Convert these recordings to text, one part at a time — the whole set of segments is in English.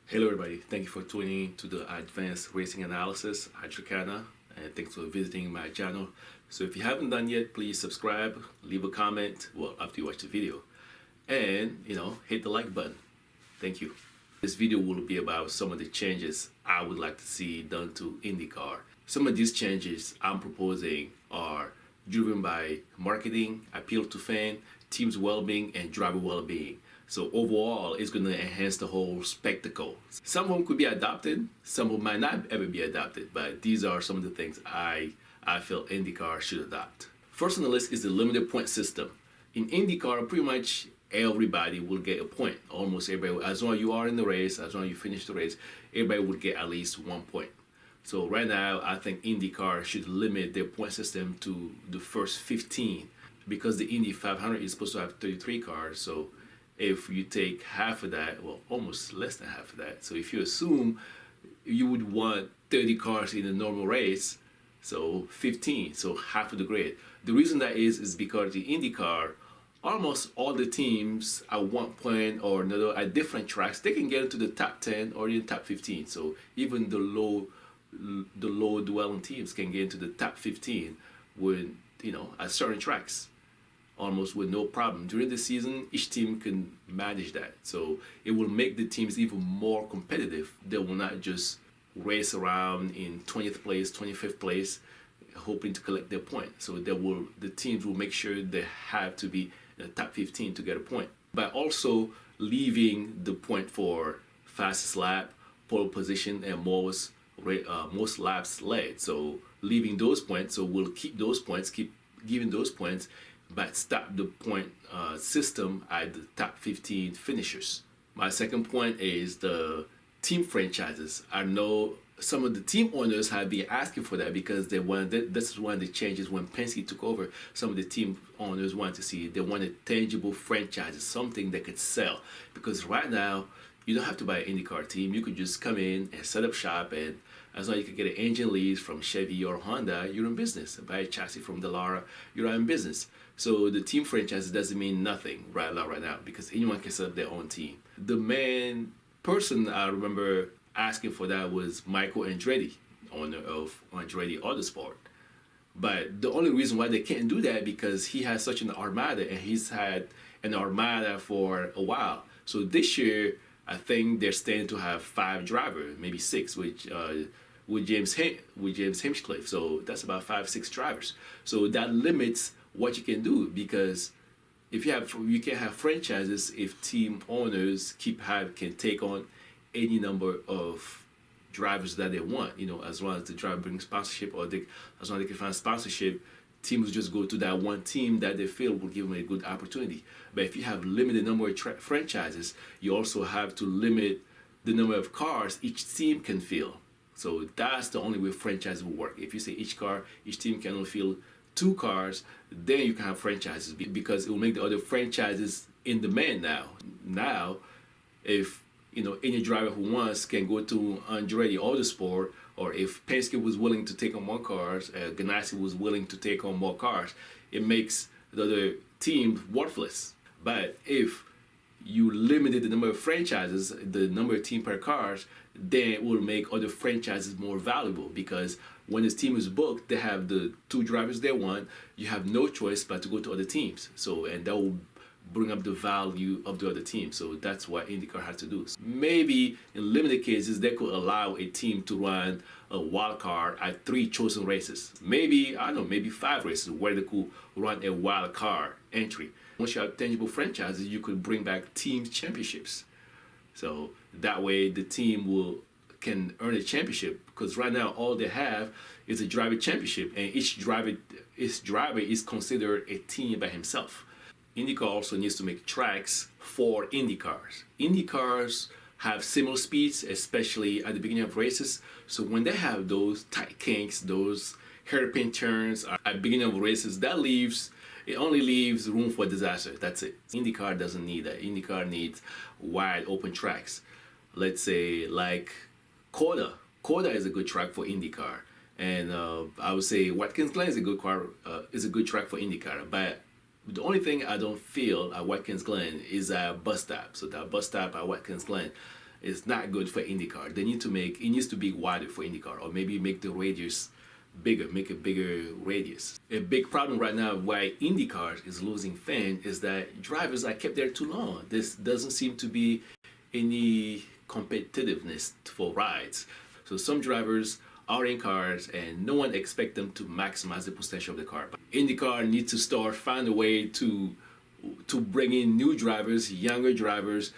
Hello everybody, thank you for tuning in to the Advanced Racing Analysis, Adricana, and thanks for visiting my channel. So if you haven't done yet, please subscribe, leave a comment, well, after you watch the video, and hit the like button. Thank you. This video will be about some of the changes I would like to see done to IndyCar. Some of these changes I'm proposing are driven by marketing, appeal to fan, team's well-being, and driver well-being. So overall, it's going to enhance the whole spectacle. Some of them could be adopted, some of them might not ever be adopted, but these are some of the things I feel IndyCar should adopt. First on the list is the limited point system. In IndyCar, pretty much everybody will get a point. Almost everybody, as long as you are in the race, as long as you finish the race, everybody will get at least 1 point. So right now, I think IndyCar should limit their point system to the first 15 because the Indy 500 is supposed to have 33 cars. So if you take half of that, well, almost less than half of that. So if you assume you would want 30 cars in a normal race, so 15, so half of the grid. The reason that is because the IndyCar, almost all the teams at one point or another at different tracks, they can get into the top 10 or the top 15. So even the low dwelling teams can get into the top 15 with, at certain tracks, almost with no problem. During the season, each team can manage that. So it will make the teams even more competitive. They will not just race around in 20th place, 25th place, hoping to collect their point. So the teams will make sure they have to be in the top 15 to get a point. But also leaving the point for fastest lap, pole position, and most laps led. So leaving those points, so we'll keep those points, keep giving those points, but stop the point system at the top 15 finishers. My second point is the team franchises. I know some of the team owners have been asking for that because this is one of the changes when Penske took over. Some of the team owners wanted to see, they wanted tangible franchises, something that could sell. Because right now, you don't have to buy an IndyCar team. You could just come in and set up shop, and as long as you can get an engine lease from Chevy or Honda, you're in business. Buy a chassis from Dallara, you're in business. So the team franchise doesn't mean nothing right now because anyone can set up their own team. The main person I remember asking for that was Michael Andretti, owner of Andretti Autosport. But the only reason why they can't do that because he has such an armada, and he's had an armada for a while. So this year, I think they're standing to have 5 drivers, maybe 6, with James Hinchcliffe. So that's about 5-6 drivers. So that limits what you can do because you can't have franchises if team owners can take on any number of drivers that they want. As long as the driver brings sponsorship or as long as they can find sponsorship, teams just go to that one team that they feel will give them a good opportunity. But if you have limited number of franchises, you also have to limit the number of cars each team can fill. So that's the only way franchise will work. If you say each team can only fill 2 cars, then you can have franchises because it will make the other franchises in demand now. Now, if any driver who wants can go to Andretti Autosport, or if Penske was willing to take on more cars, Ganassi was willing to take on more cars, it makes the other team worthless. But if you limited the number of franchises, the number of team per cars, then it will make other franchises more valuable because when this team is booked, they have the 2 drivers they want. You have no choice but to go to other teams. And that will bring up the value of the other team. So that's what IndyCar had to do. So maybe in limited cases, they could allow a team to run a wild card at 3 chosen races. Maybe 5 races where they could run a wild card entry. Once you have tangible franchises, you could bring back team championships. So that way the team can earn a championship because right now all they have is a driver championship, and each driver is considered a team by himself. IndyCar also needs to make tracks for IndyCars. IndyCars have similar speeds, especially at the beginning of races. So when they have those tight kinks, those hairpin turns at the beginning of races, it only leaves room for disaster. That's it. IndyCar doesn't need that. IndyCar needs wide open tracks. Let's say like Coda. Coda is a good track for IndyCar, and I would say Watkins Glen is a good track for IndyCar. But the only thing I don't feel at Watkins Glen is a bus stop. So that bus stop at Watkins Glen is not good for IndyCar. They need to make it needs to be wider for IndyCar, or maybe make the radius bigger, make a bigger radius. A big problem right now why IndyCar is losing fans is that drivers are kept there too long. This doesn't seem to be any competitiveness for rides. So some drivers are in cars and no one expects them to maximize the potential of the car. But IndyCar needs to find a way to bring in new drivers, younger drivers.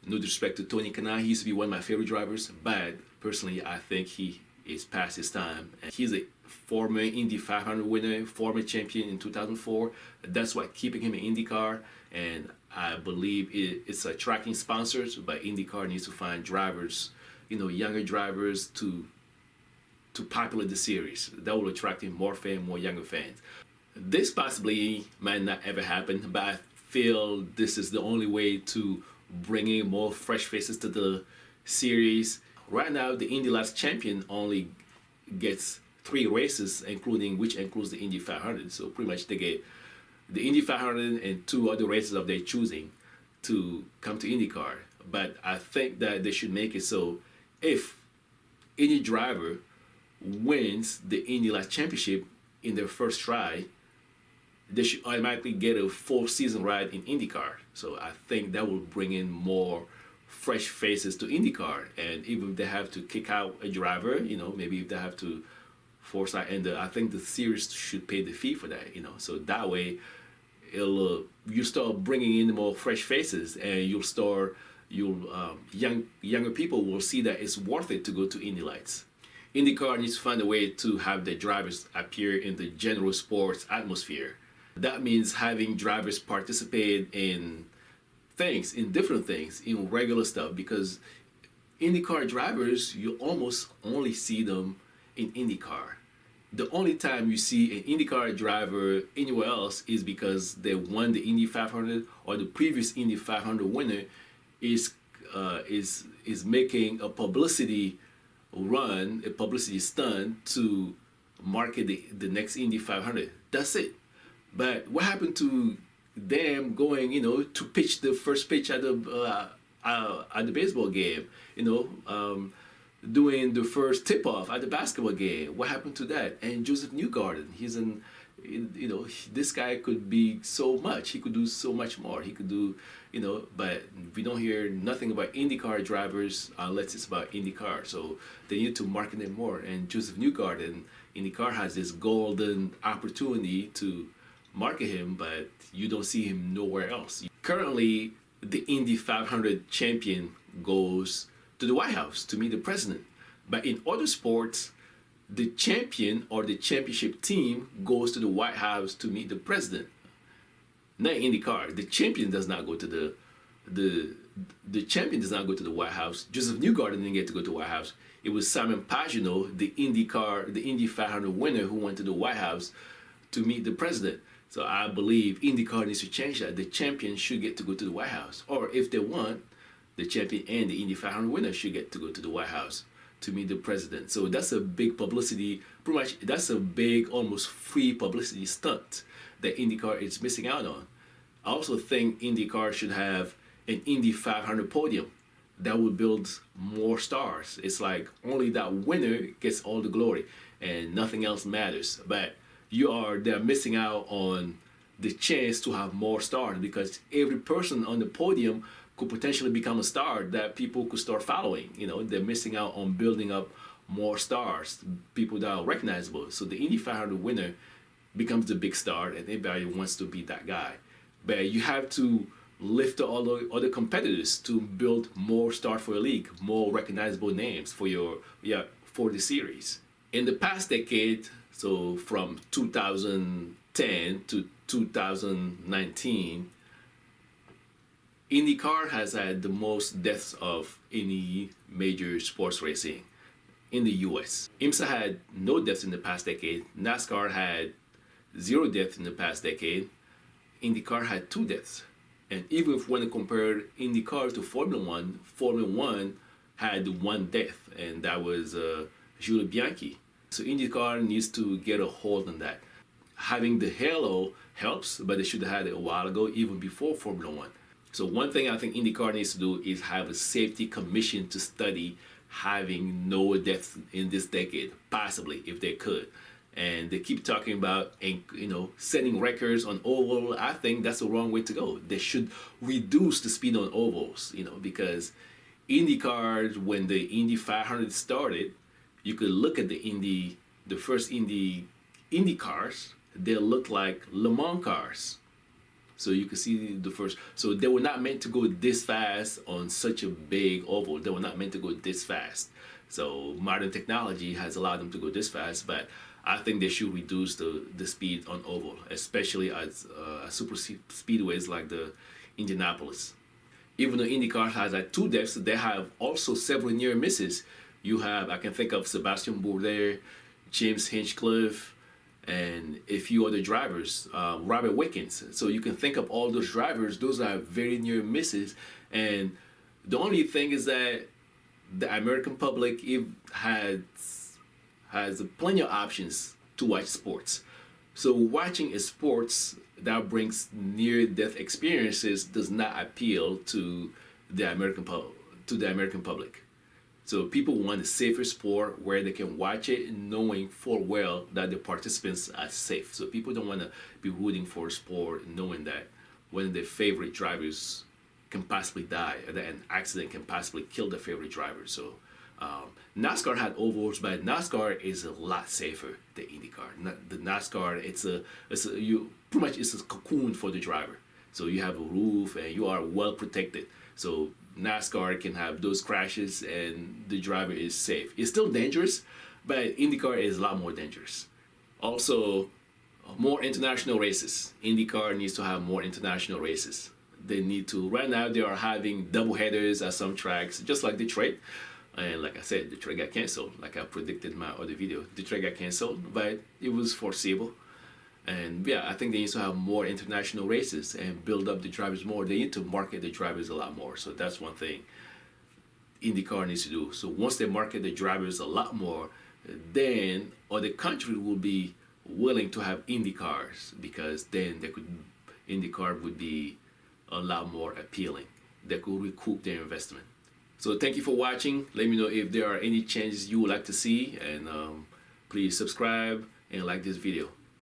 No disrespect to Tony Kanaan, he used to be one of my favorite drivers, but personally I think he is past his time. And he's a former Indy 500 winner, former champion in 2004. That's what keeping him in IndyCar, and I believe it's attracting sponsors, but IndyCar needs to find drivers, younger drivers to populate the series. That will attract more fans, more younger fans. This possibly might not ever happen, but I feel this is the only way to bring in more fresh faces to the series. Right now, the Indylights champion only gets 3 races, which includes the Indy 500. So pretty much they get the Indy 500 and 2 other races of their choosing to come to IndyCar. But I think that they should make it so if any driver wins the Indylights championship in their first try, they should automatically get a full season ride in IndyCar. So I think that will bring in more fresh faces to IndyCar. And even if they have to kick out a driver, maybe if they have to force out, and I think the series should pay the fee for that, So that way, you start bringing in more fresh faces, and younger people will see that it's worth it to go to Indylights. IndyCar needs to find a way to have the drivers appear in the general sports atmosphere. That means having drivers participate in different things, in regular stuff, because IndyCar drivers, you almost only see them in IndyCar. The only time you see an IndyCar driver anywhere else is because they won the Indy 500, or the previous Indy 500 winner is making a publicity run, a publicity stunt to market the next Indy 500. That's it. But what happened to them going, to pitch the first pitch at the baseball game, doing the first tip-off at the basketball game? What happened to that? And Joseph Newgarden, this guy could be so much. He could do so much more. He could do, but we don't hear nothing about IndyCar drivers unless it's about IndyCar. So they need to market them more. And Joseph Newgarden, IndyCar has this golden opportunity to market him, but you don't see him nowhere else. Currently, the Indy 500 champion goes to the White House to meet the president. But in other sports, the champion or the championship team goes to the White House to meet the president. Not IndyCar. The champion does not go to the champion does not go to the White House. Joseph Newgarden didn't get to go to the White House. It was Simon Pagenaud, the Indy 500 winner, who went to the White House to meet the president. So I believe IndyCar needs to change that. The champion should get to go to the White House. Or if they want, the champion and the Indy 500 winner should get to go to the White House to meet the president. So that's a big publicity, pretty much that's a big, almost free publicity stunt that IndyCar is missing out on. I also think IndyCar should have an Indy 500 podium that would build more stars. It's like only that winner gets all the glory and nothing else matters. But they're missing out on the chance to have more stars, because every person on the podium could potentially become a star that people could start following. They're missing out on building up more stars, people that are recognizable. So the Indy 500 winner becomes the big star, and everybody wants to be that guy. But you have to lift all the other competitors to build more stars for your league, more recognizable names for for the series. In the past decade, so from 2010 to 2019, IndyCar has had the most deaths of any major sports racing in the US. IMSA had no deaths in the past decade. NASCAR had 0 deaths in the past decade. IndyCar had 2 deaths. And even if when compared IndyCar to Formula One had 1 death, and that was Giulio Bianchi. So IndyCar needs to get a hold on that. Having the halo helps, but they should have had it a while ago, even before Formula One. So one thing I think IndyCar needs to do is have a safety commission to study having no deaths in this decade, possibly if they could. And they keep talking about, setting records on oval. I think that's the wrong way to go. They should reduce the speed on ovals, because IndyCar, when the Indy 500 started, you could look at the first Indy cars. They looked like Le Mans cars. So you can see the first. So they were not meant to go this fast on such a big oval. They were not meant to go this fast. So modern technology has allowed them to go this fast, but I think they should reduce the speed on oval, especially as super speedways like the Indianapolis. Even though IndyCar has like two deaths, they have also several near misses. You have, I can think of Sebastian Bourdais, James Hinchcliffe, and a few other drivers, Robert Wickens. So you can think of all those drivers. Those are very near misses. And the only thing is that the American public has plenty of options to watch sports. So watching a sports that brings near-death experiences does not appeal to the American public. So people want a safer sport where they can watch it knowing full well that the participants are safe. So people don't want to be rooting for a sport knowing that one of their favorite drivers can possibly die, that an accident can possibly kill their favorite driver. So NASCAR had ovals, but NASCAR is a lot safer than IndyCar. The NASCAR, it's a cocoon for the driver. So you have a roof and you are well protected. So NASCAR can have those crashes and the driver is safe. It's still dangerous, but IndyCar is a lot more dangerous. Also, more international races. IndyCar needs to have more international races. They need to. Right now, they are having double headers at some tracks, just like Detroit. And like I said, Detroit got canceled, like I predicted in my other video. Detroit got canceled, but it was foreseeable. And yeah, I think they need to have more international races and build up the drivers more. They need to market the drivers a lot more. So that's one thing IndyCar needs to do. So once they market the drivers a lot more, then other countries will be willing to have IndyCars, because then IndyCar would be a lot more appealing. They could recoup their investment. So thank you for watching. Let me know if there are any changes you would like to see, and please subscribe and like this video.